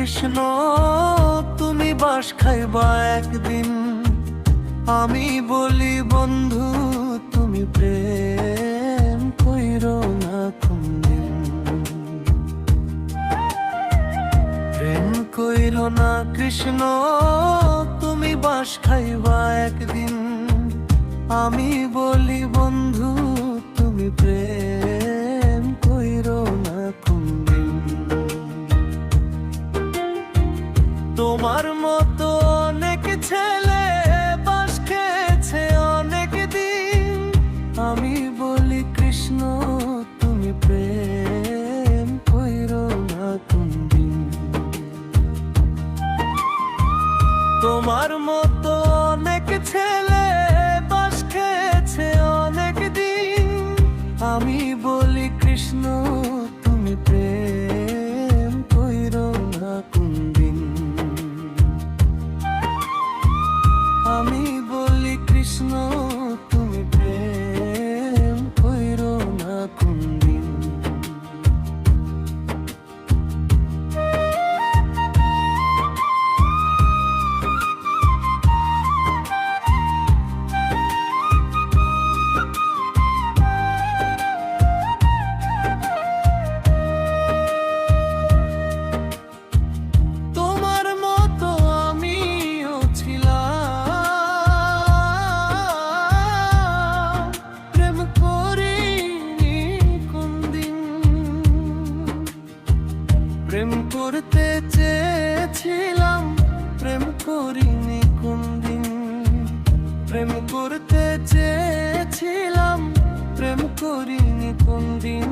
কৃষ্ণ তুমি বাস খাইবা একদিন। আমি বলি বন্ধু তুমি প্রেম কইরো না কোনদিন। প্রেম কইরো না কৃষ্ণ তুমি বাস খাইবা একদিন। আমি বলি বন্ধু তুমি প্রেম কইরো না কোনদিন। তোমার মতো অনেক ছেলে বাস খেয়েছে অনেক দিন। আমি বলি কৃষ্ণ তুমি প্রেম কইরো না কোনদিন। তোমার মতো অনেক ছেলে বাস খেয়েছে অনেক দিন। আমি বলি কৃষ্ণ তুমি প্রেম কইরো না কোনদিন। আমি বলি কৃষ্ণ তুমি প্রেম কইরো না কোনদিন। তোমার মতো আমিও ছিলাম, প্রেম করিনি কোনদিন। প্রেম করতে চেয়েছিলাম, প্রেম করিনি কোনদিন। প্রেম করতে চেয়েছিলাম, প্রেম করিনি কোনদিন।